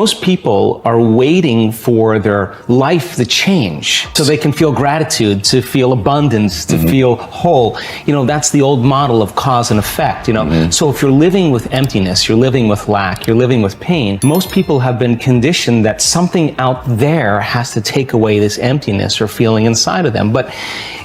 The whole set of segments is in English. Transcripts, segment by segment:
Most people are waiting for their life to change so they can feel gratitude, to feel abundance, to feel whole. You know, that's the old model of cause and effect, you know. So if you're living with emptiness, you're living with lack, you're living with pain, most people have been conditioned that something out there has to take away this emptiness or feeling inside of them. But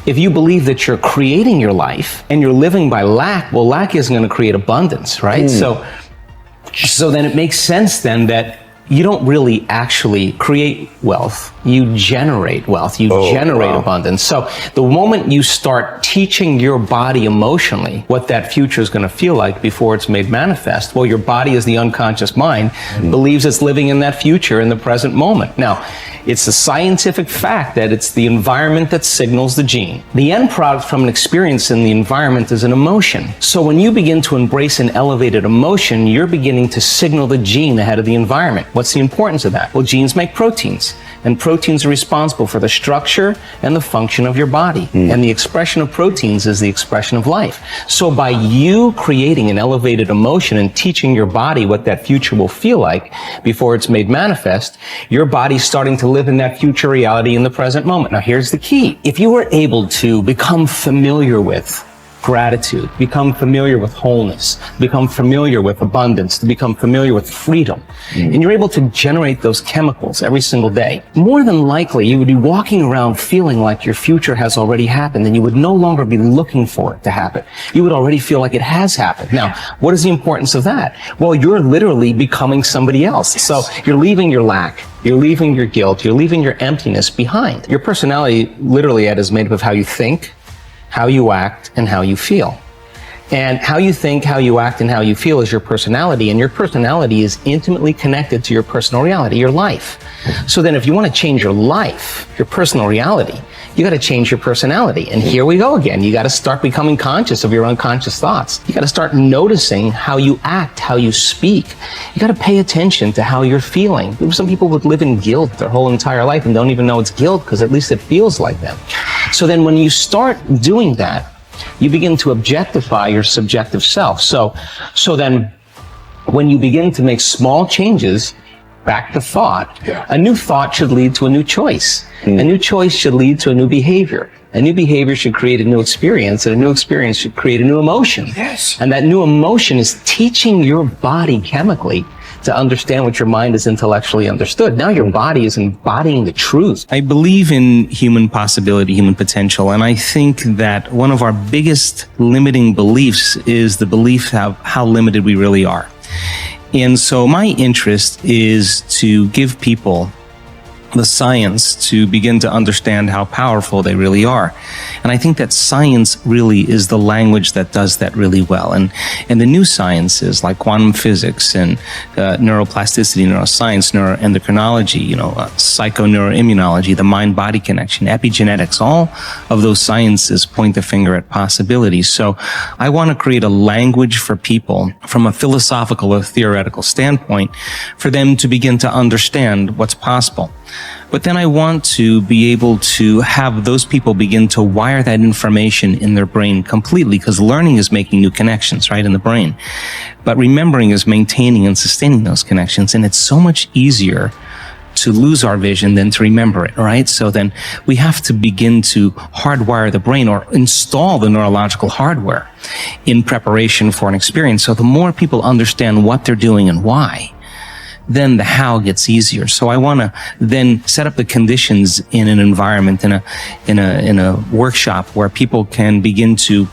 if you believe that you're creating your life and you're living by lack, well, lack isn't going to create abundance, right? So then it makes sense then that you don't really actually create wealth. You generate wealth. You generate abundance. So the moment you start teaching your body emotionally what that future is going to feel like before it's made manifest, well, your body, as the unconscious mind, believes it's living in that future in the present moment. Now, it's a scientific fact that it's the environment that signals the gene. The end product from an experience in the environment is an emotion. So when you begin to embrace an elevated emotion, you're beginning to signal the gene ahead of the environment. What's the importance of that? Well, genes make proteins, and proteins are responsible for the structure and the function of your body. And the expression of proteins is the expression of life. So by you creating an elevated emotion and teaching your body what that future will feel like before it's made manifest, your body's starting to live in that future reality in the present moment. Now, here's the key. If you were able to become familiar with gratitude, become familiar with wholeness, become familiar with abundance, to become familiar with freedom, and you're able to generate those chemicals every single day, more than likely you would be walking around feeling like your future has already happened, and you would no longer be looking for it to happen. You would already feel like it has happened. Now, what is the importance of that? Well, you're literally becoming somebody else. So you're leaving your lack, you're leaving your guilt, you're leaving your emptiness behind. Your personality, literally, Ed, is made up of how you think, how you act, and how you feel. And how you think, how you act, and how you feel is your personality, and your personality is intimately connected to your personal reality, your life. So then if you want to change your life, your personal reality, you got to change your personality. And here we go again. You got to start becoming conscious of your unconscious thoughts. You got to start noticing how you act, how you speak. You got to pay attention to how you're feeling. Some people would live in guilt their whole entire life and don't even know it's guilt because at least it feels like them. So then when you start doing that, you begin to objectify your subjective self. So then when you begin to make small changes, back to thought, a new thought should lead to a new choice. A new choice should lead to a new behavior. A new behavior should create a new experience, and a new experience should create a new emotion. Yes. And that new emotion is teaching your body chemically to understand what your mind has intellectually understood. Now your body is embodying the truth. I believe in human possibility, human potential, and I think that one of our biggest limiting beliefs is the belief of how limited we really are. And so my interest is to give people the science to begin to understand how powerful they really are. And I think that science really is the language that does that really well. And the new sciences like quantum physics and neuroplasticity, neuroscience, neuroendocrinology, psychoneuroimmunology, the mind-body connection, epigenetics, all of those sciences point the finger at possibilities. So I want to create a language for people from a philosophical or theoretical standpoint for them to begin to understand what's possible. But then I want to be able to have those people begin to wire that information in their brain completely, because learning is making new connections, right, in the brain. But remembering is maintaining and sustaining those connections. And it's so much easier to lose our vision than to remember it, right? So then we have to begin to hardwire the brain or install the neurological hardware in preparation for an experience. So the more people understand what they're doing and why, then the how gets easier. So I want to then set up the conditions in an environment, in a workshop where people can begin to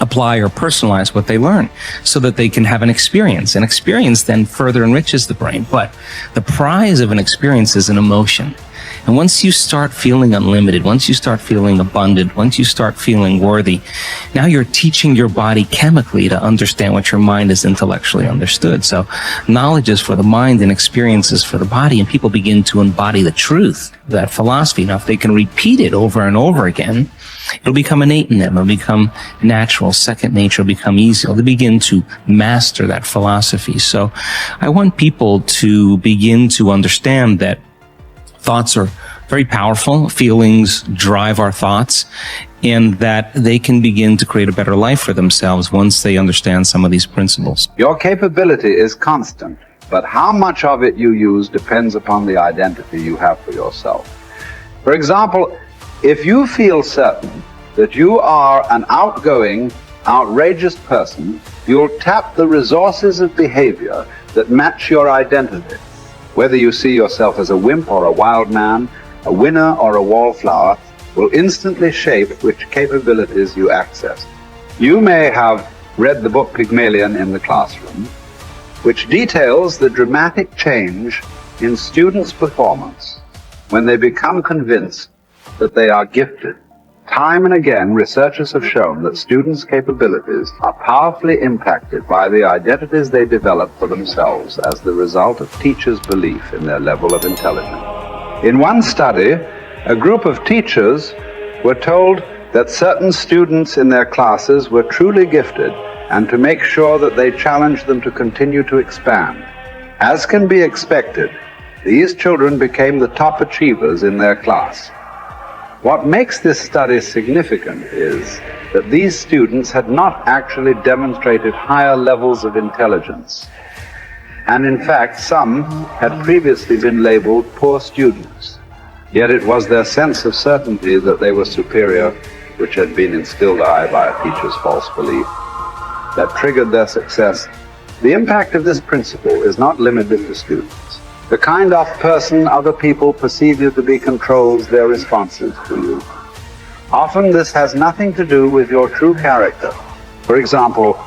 apply or personalize what they learn so that they can have an experience. An experience then further enriches the brain. But the prize of an experience is an emotion. And once you start feeling unlimited, once you start feeling abundant, once you start feeling worthy, now you're teaching your body chemically to understand what your mind has intellectually understood. So knowledge is for the mind and experiences for the body, and people begin to embody the truth of that philosophy. Now, if they can repeat it over and over again, it'll become innate in them. It'll become natural, second nature. It'll become easy. They'll begin to master that philosophy. So I want people to begin to understand that thoughts are very powerful. Feelings drive our thoughts, and that they can begin to create a better life for themselves once they understand some of these principles. Your capability is constant. but how much of it you use depends upon the identity you have for yourself. For example, if you feel certain that you are an outgoing, outrageous person, you'll tap the resources of behavior that match your identity. Whether you see yourself as a wimp or a wild man, a winner or a wallflower, will instantly shape which capabilities you access. You may have read the book Pygmalion in the classroom, which details the dramatic change in students' performance when they become convinced that they are gifted. Time and again, researchers have shown that students' capabilities are powerfully impacted by the identities they develop for themselves as the result of teachers' belief in their level of intelligence. In one study, a group of teachers were told that certain students in their classes were truly gifted and to make sure that they challenged them to continue to expand. As can be expected, these children became the top achievers in their class. What makes this study significant is that these students had not actually demonstrated higher levels of intelligence. And in fact, some had previously been labeled poor students. Yet it was their sense of certainty that they were superior, which had been instilled by a teacher's false belief, that triggered their success. The impact of this principle is not limited to students. The kind of person other people perceive you to be controls their responses to you. Often this has nothing to do with your true character. For example,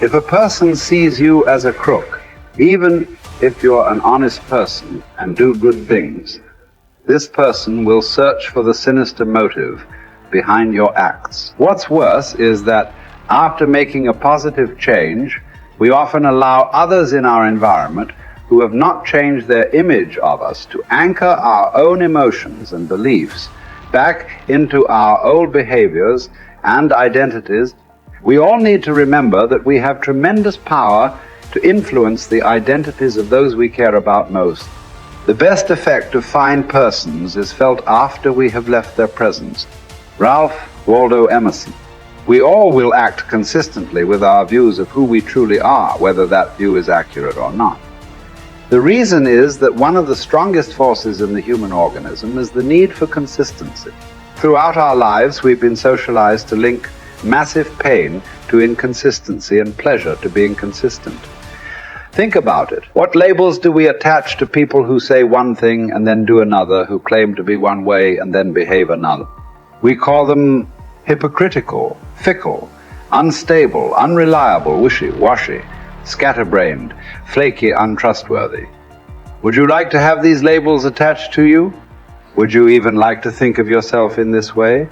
if a person sees you as a crook, even if you're an honest person and do good things, this person will search for the sinister motive behind your acts. What's worse is that after making a positive change, we often allow others in our environment who have not changed their image of us to anchor our own emotions and beliefs back into our old behaviors and identities. We all need to remember that we have tremendous power to influence the identities of those we care about most. The best effect of fine persons is felt after we have left their presence. Ralph Waldo Emerson. We all will act consistently with our views of who we truly are, whether that view is accurate or not. The reason is that one of the strongest forces in the human organism is the need for consistency. Throughout our lives, we've been socialized to link massive pain to inconsistency and pleasure to being consistent. Think about it. What labels do we attach to people who say one thing and then do another, who claim to be one way and then behave another? We call them hypocritical, fickle, unstable, unreliable, wishy-washy, scatterbrained, flaky, untrustworthy. Would you like to have these labels attached to you? Would you even like to think of yourself in this way?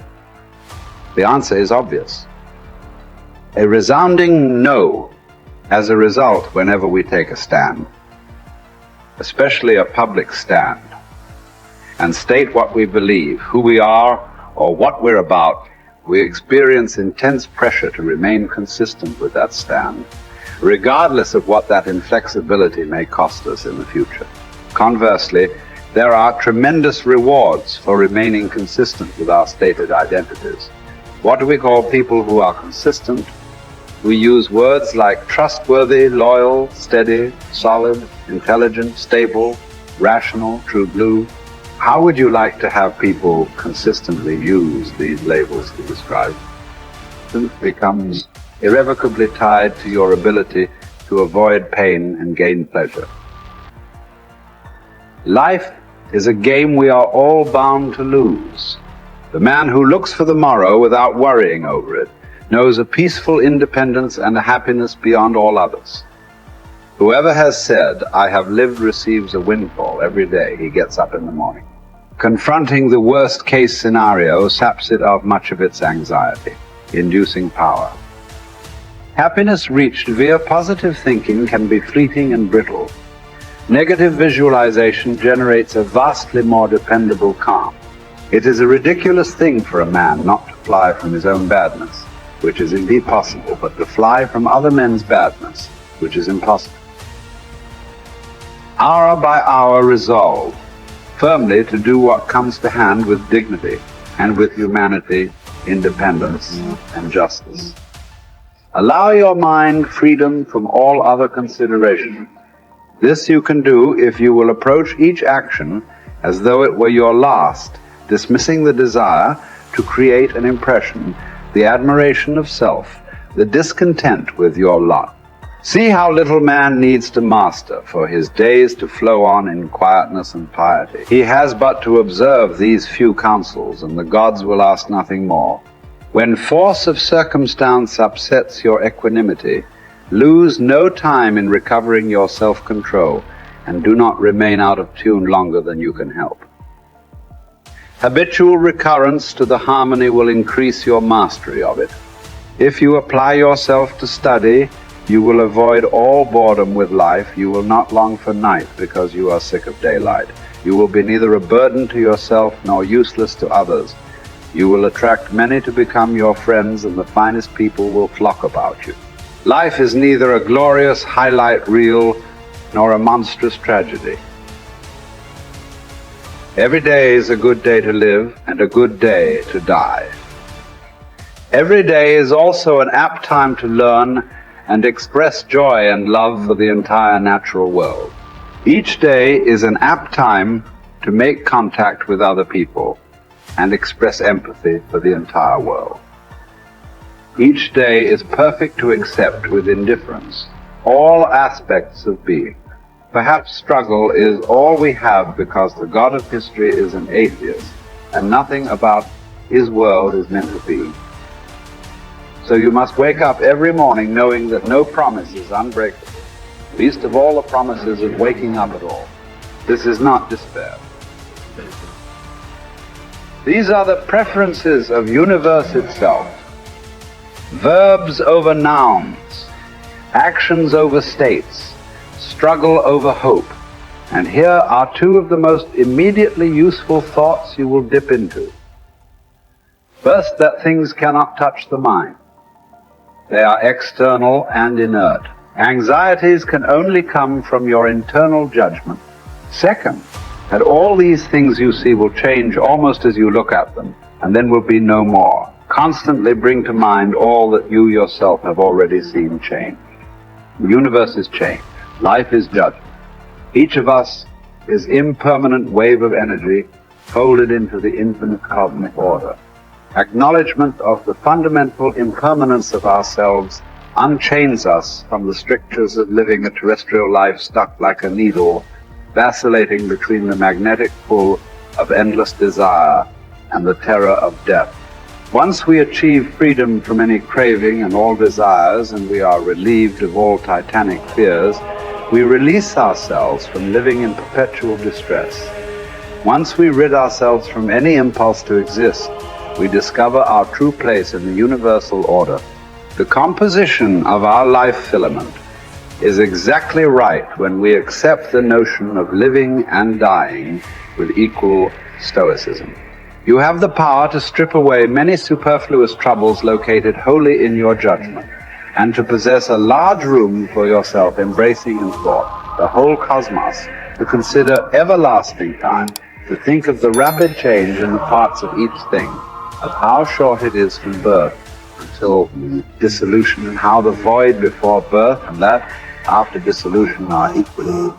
The answer is obvious. A resounding no as a result whenever we take a stand, especially a public stand, and state what we believe, who we are, or what we're about. We experience intense pressure to remain consistent with that stand, regardless of what that inflexibility may cost us in the future. Conversely, there are tremendous rewards for remaining consistent with our stated identities. What do we call people who are consistent? We use words like trustworthy, loyal, steady, solid, intelligent, stable, rational, true blue. How would you like to have people consistently use these labels to describe? It becomes irrevocably tied to your ability to avoid pain and gain pleasure. Life is a game we are all bound to lose. The man who looks for the morrow without worrying over it knows a peaceful independence and a happiness beyond all others. Whoever has said, "I have lived," receives a windfall every day he gets up in the morning. Confronting the worst-case scenario saps it of much of its anxiety, inducing power. Happiness reached via positive thinking can be fleeting and brittle. Negative visualization generates a vastly more dependable calm. It is a ridiculous thing for a man not to fly from his own badness, which is indeed possible, but to fly from other men's badness, which is impossible. Hour by hour resolve firmly to do what comes to hand with dignity and with humanity, independence, and justice. Allow your mind freedom from all other consideration. This you can do if you will approach each action as though it were your last, dismissing the desire to create an impression, the admiration of self, the discontent with your lot. See how little man needs to master for his days to flow on in quietness and piety. He has but to observe these few counsels, and the gods will ask nothing more. When force of circumstance upsets your equanimity, lose no time in recovering your self-control, and do not remain out of tune longer than you can help. Habitual recurrence to the harmony will increase your mastery of it. If you apply yourself to study, you will avoid all boredom with life. You will not long for night because you are sick of daylight. You will be neither a burden to yourself nor useless to others. You will attract many to become your friends, and the finest people will flock about you. Life is neither a glorious highlight reel nor a monstrous tragedy. Every day is a good day to live and a good day to die. Every day is also an apt time to learn and express joy and love for the entire natural world. Each day is an apt time to make contact with other people and express empathy for the entire world. Each day is perfect to accept with indifference all aspects of being. Perhaps struggle is all we have because the God of history is an atheist and nothing about his world is meant to be. So you must wake up every morning knowing that no promise is unbreakable, least of all the promises of waking up at all. This is not despair. These are the preferences of universe itself. Verbs over nouns, actions over states, struggle over hope. And here are two of the most immediately useful thoughts you will dip into. First, that things cannot touch the mind. They are external and inert. Anxieties can only come from your internal judgment. Second, that all these things you see will change almost as you look at them, and then will be no more. Constantly bring to mind all that you yourself have already seen change. The universe is change. Life is judgment. Each of us is impermanent wave of energy folded into the infinite cosmic order. Acknowledgement of the fundamental impermanence of ourselves unchains us from the strictures of living a terrestrial life stuck like a needle, vacillating between the magnetic pull of endless desire and the terror of death. Once we achieve freedom from any craving and all desires, and we are relieved of all titanic fears, we release ourselves from living in perpetual distress. Once we rid ourselves from any impulse to exist, we discover our true place in the universal order. The composition of our life filament is exactly right when we accept the notion of living and dying with equal stoicism. You have the power to strip away many superfluous troubles located wholly in your judgment, and to possess a large room for yourself, embracing in thought the whole cosmos, to consider everlasting time, to think of the rapid change in the parts of each thing, of how short it is from birth until dissolution, and how the void before birth and that after dissolution are equally